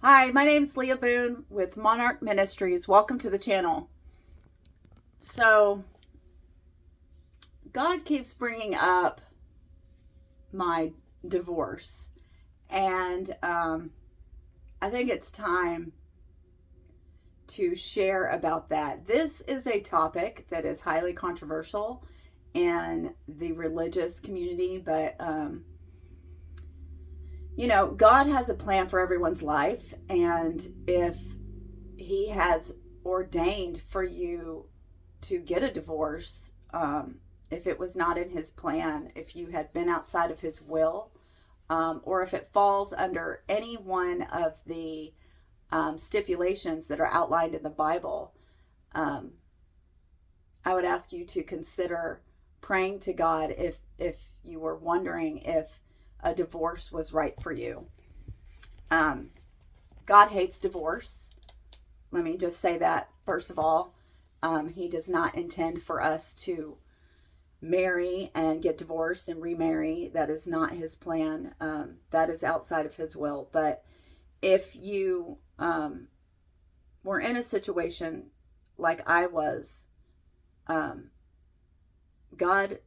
Hi, my name is Leah Boone with Monarch Ministries. Welcome to the channel. So, God keeps bringing up my divorce, and I think it's time to share about that. This is a topic that is highly controversial in the religious community, but God has a plan for everyone's life, and if He has ordained for you to get a divorce, if it was not in His plan, if you had been outside of His will, or if it falls under any one of the stipulations that are outlined in the Bible, I would ask you to consider praying to God if you were wondering if a divorce was right for you. God hates divorce. Let me just say that first of all. He does not intend for us to marry and get divorced and remarry. That is not His plan. That is outside of His will. But if you were in a situation like I was, God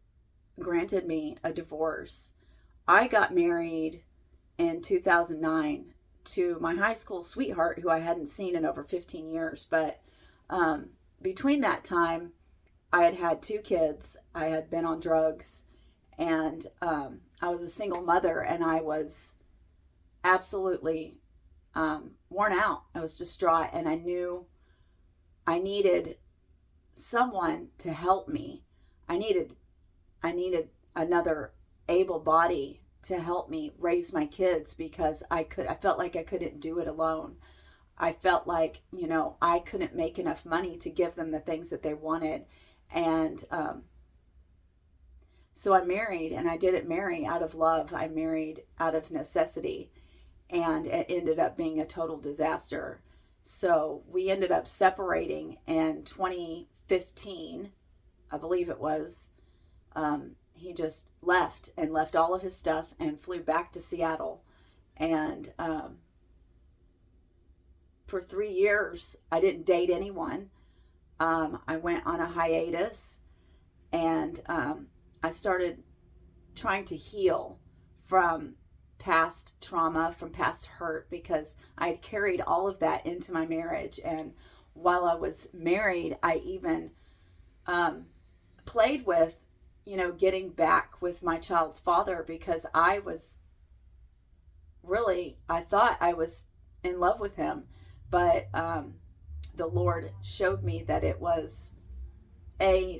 granted me a divorce. I got married in 2009 to my high school sweetheart who I hadn't seen in over 15 years. But between that time, I had had 2 kids. I had been on drugs, and I was a single mother, and I was absolutely worn out. I was distraught, and I knew I needed someone to help me. I needed another able body to help me raise my kids, because I felt like I couldn't do it alone. I felt like, I couldn't make enough money to give them the things that they wanted. And so I married, and I didn't marry out of love. I married out of necessity, and it ended up being a total disaster. So we ended up separating in 2015, I believe it was. He just left all of his stuff and flew back to Seattle. And for 3 years, I didn't date anyone. I went on a hiatus, and I started trying to heal from past trauma, from past hurt, because I had carried all of that into my marriage. And while I was married, I even played with getting back with my child's father, because I thought I was in love with him. But the Lord showed me that it was a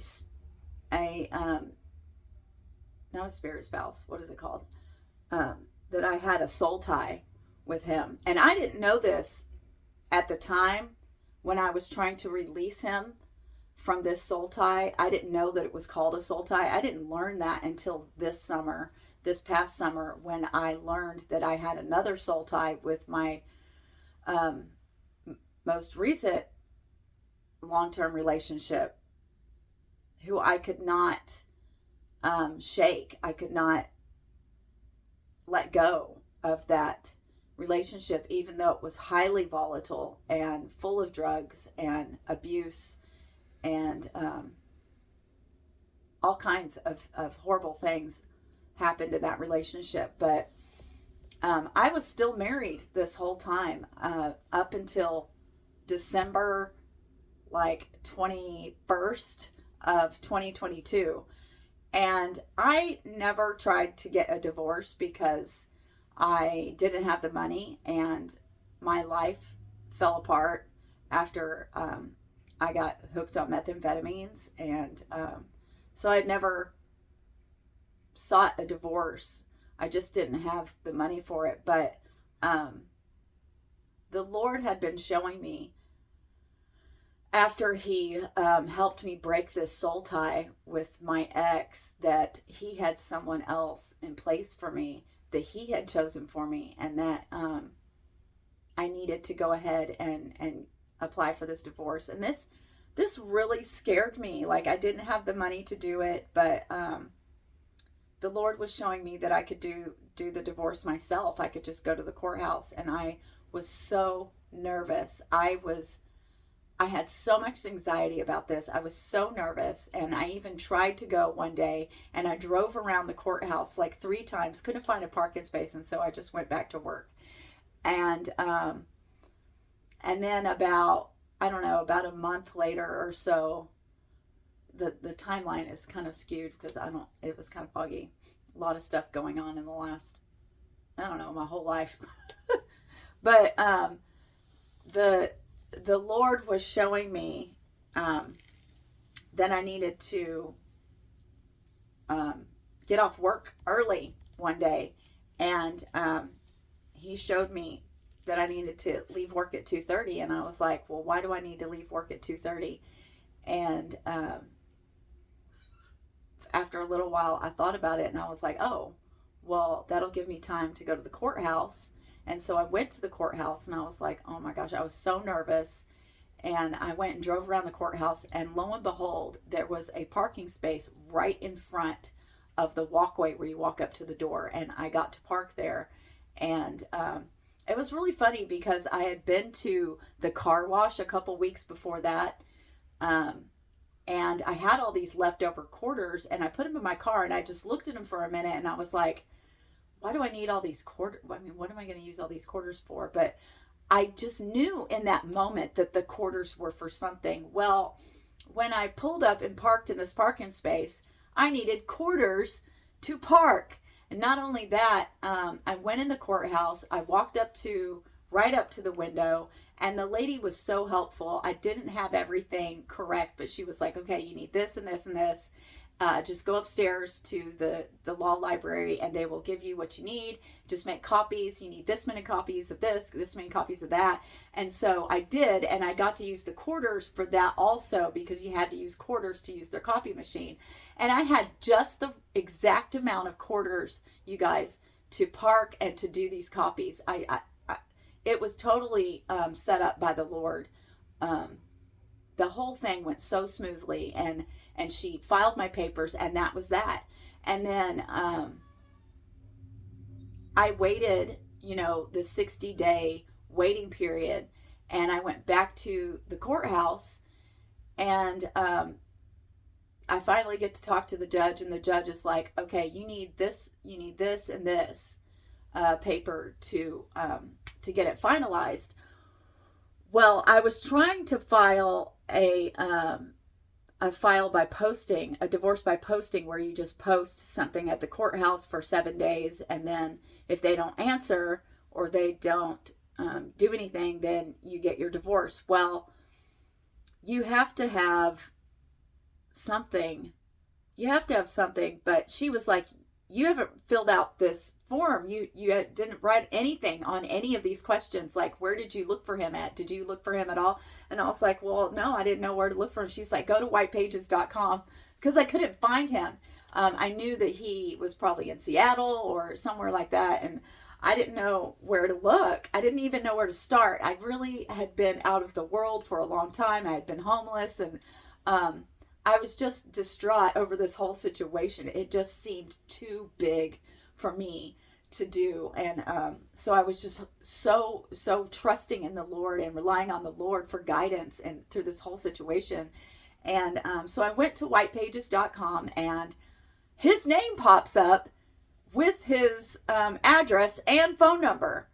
not a spirit spouse. What is it called? That I had a soul tie with him. And I didn't know this at the time when I was trying to release him from this soul tie. I didn't know that it was called a soul tie. I didn't learn that until this past summer, when I learned that I had another soul tie with my most recent long-term relationship, who I could not shake. I could not let go of that relationship, even though it was highly volatile and full of drugs and abuse and all kinds of horrible things happened in that relationship. But I was still married this whole time, up until December 21st of 2022. And I never tried to get a divorce because I didn't have the money, and my life fell apart after I got hooked on methamphetamines. And so I'd never sought a divorce. I just didn't have the money for it. But the Lord had been showing me, after He helped me break this soul tie with my ex, that He had someone else in place for me, that He had chosen for me, and that I needed to go ahead and apply for this divorce. And this really scared me. Like, I didn't have the money to do it, but the Lord was showing me that I could do do the divorce myself. I could just go to the courthouse. And I was so nervous. I had so much anxiety about this. I was so nervous. And I even tried to go one day, and I drove around the courthouse like 3 times, couldn't find a parking space. And so I just went back to work. And then about, I don't know, about a month later or so, the timeline is kind of skewed because it was kind of foggy. A lot of stuff going on in the last, I don't know, my whole life. But the Lord was showing me that I needed to get off work early one day. And he showed me that I needed to leave work at 2:30. And I was like, well, why do I need to leave work at 2:30? And after a little while, I thought about it, and I was like, oh, well, that'll give me time to go to the courthouse. And so I went to the courthouse, and I was like, oh my gosh, I was so nervous. And I went and drove around the courthouse, and lo and behold, there was a parking space right in front of the walkway where you walk up to the door. And I got to park there. And it was really funny because I had been to the car wash a couple weeks before that. And I had all these leftover quarters, and I put them in my car, and I just looked at them for a minute, and I was like, why do I need all these quarters? I mean, what am I going to use all these quarters for? But I just knew in that moment that the quarters were for something. Well, when I pulled up and parked in this parking space, I needed quarters to park. And not only that, I went in the courthouse. I walked right up to the window, and the lady was so helpful. I didn't have everything correct, but she was like, okay, you need this and this and this. Just go upstairs to the law library, and they will give you what you need. Just make copies. You need this many copies of this many copies of that. And so I did, and I got to use the quarters for that also, because you had to use quarters to use their copy machine. And I had just the exact amount of quarters, you guys, to park and to do these copies. It was totally set up by the Lord. The whole thing went so smoothly, and she filed my papers, and that was that. And then I waited, the 60-day waiting period, and I went back to the courthouse, and I finally get to talk to the judge, and the judge is like, okay, you need this, and this paper to get it finalized. Well, I was trying to file a file by posting, a divorce by posting, where you just post something at the courthouse for 7 days, and then if they don't answer or they don't do anything, then you get your divorce. Well, you have to have something. But she was like, you haven't filled out this form. You didn't write anything on any of these questions. Like, where did you look for him at? Did you look for him at all? And I was like, well, no, I didn't know where to look for him. She's like, go to whitepages.com, because I couldn't find him. I knew that he was probably in Seattle or somewhere like that, and I didn't know where to look. I didn't even know where to start. I really had been out of the world for a long time. I had been homeless, and I was just distraught over this whole situation. It just seemed too big for me to do. And so I was just so trusting in the Lord and relying on the Lord for guidance and through this whole situation. And so I went to whitepages.com, and his name pops up with his address and phone number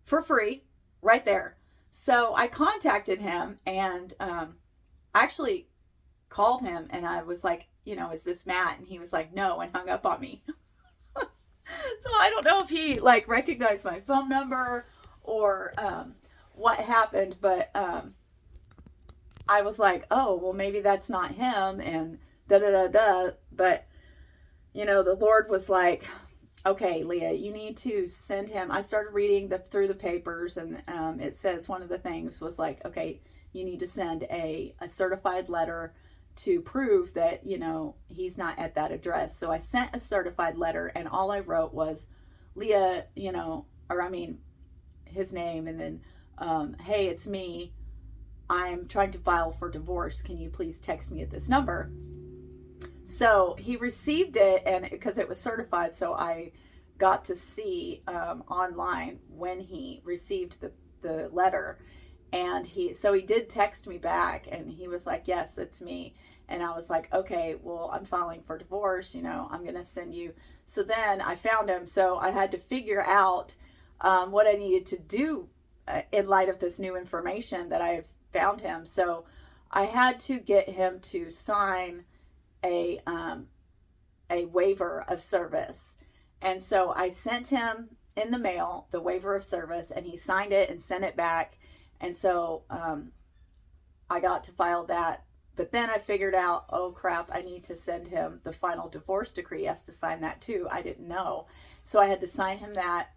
for free right there. So I contacted him, and actually called him, and I was like, is this Matt? And he was like, no, and hung up on me. So I don't know if he recognized my phone number or what happened, but I was like, oh, well, maybe that's not him, and but the Lord was like, okay, Leah, you need to send him. I started reading through the papers, and it says one of the things was like, okay, you need to send a certified letter to prove that, he's not at that address. So I sent a certified letter, and all I wrote was Leah, his name, and then, hey, it's me. I'm trying to file for divorce. Can you please text me at this number? So he received it, and because it was certified, so I got to see online when he received the letter. And he did text me back, and he was like, yes, it's me. And I was like, okay, well, I'm filing for divorce, I'm going to send you. So then I found him. So I had to figure out what I needed to do in light of this new information that I had found him. So I had to get him to sign a waiver of service. And so I sent him in the mail the waiver of service, and he signed it and sent it back. And so I got to file that. But then I figured out, oh crap, I need to send him the final divorce decree. He has to sign that too. I didn't know. So I had to sign him that,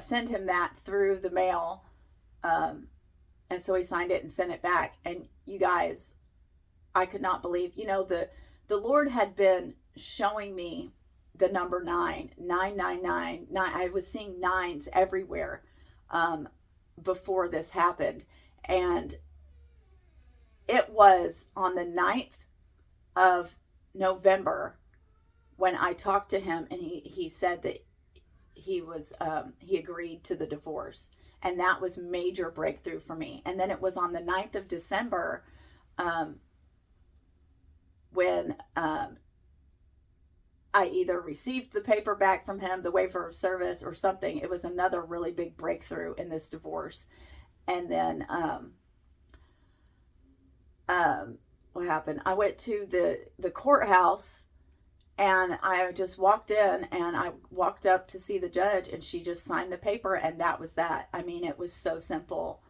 send him that through the mail. And so he signed it and sent it back. And you guys, I could not believe, the Lord had been showing me the number 9. I was seeing nines everywhere before this happened. And it was on the 9th of November when I talked to him, and he said that he agreed to the divorce. And that was major breakthrough for me. And then it was on the 9th of December when I either received the paper back from him, the waiver of service or something. It was another really big breakthrough in this divorce. And then what happened? I went to the courthouse, and I just walked in, and I walked up to see the judge, and she just signed the paper, and that was that. I mean, it was so simple.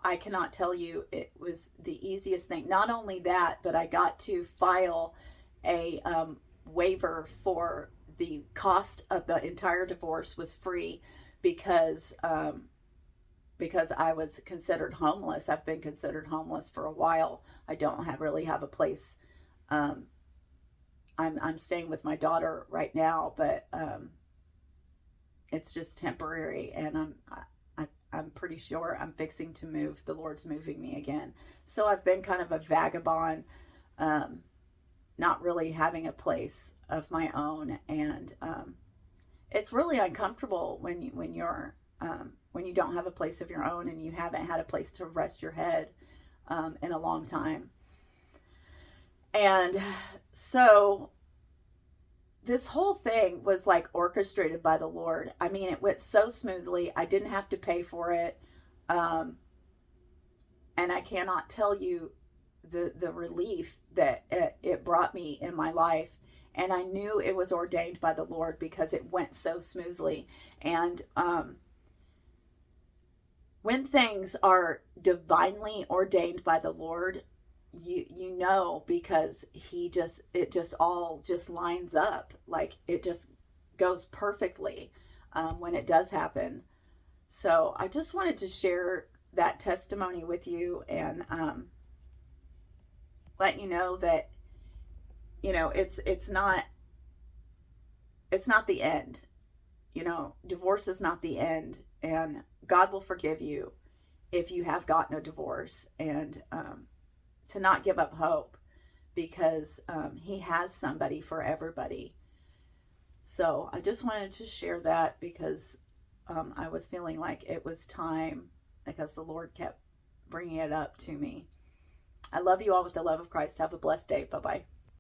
I cannot tell you, it was the easiest thing. Not only that, but I got to file a waiver for the cost of the entire divorce was free because I was considered homeless. I've been considered homeless for a while. I don't really have a place. I'm staying with my daughter right now, but it's just temporary, and I'm pretty sure I'm fixing to move. The Lord's moving me again. So I've been kind of a vagabond, not really having a place of my own, and it's really uncomfortable when you don't have a place of your own, and you haven't had a place to rest your head in a long time. And so this whole thing was like orchestrated by the Lord. I mean, it went so smoothly. I didn't have to pay for it. And I cannot tell you the relief that it brought me in my life. And I knew it was ordained by the Lord because it went so smoothly. And when things are divinely ordained by the Lord, you know, because it just all just lines up, like it just goes perfectly when it does happen. So I just wanted to share that testimony with you, and let you know that it's not the end. Divorce is not the end, and God will forgive you if you have gotten a divorce, and to not give up hope, because he has somebody for everybody. So I just wanted to share that because I was feeling like it was time, because the Lord kept bringing it up to me. I love you all with the love of Christ. Have a blessed day. Bye-bye.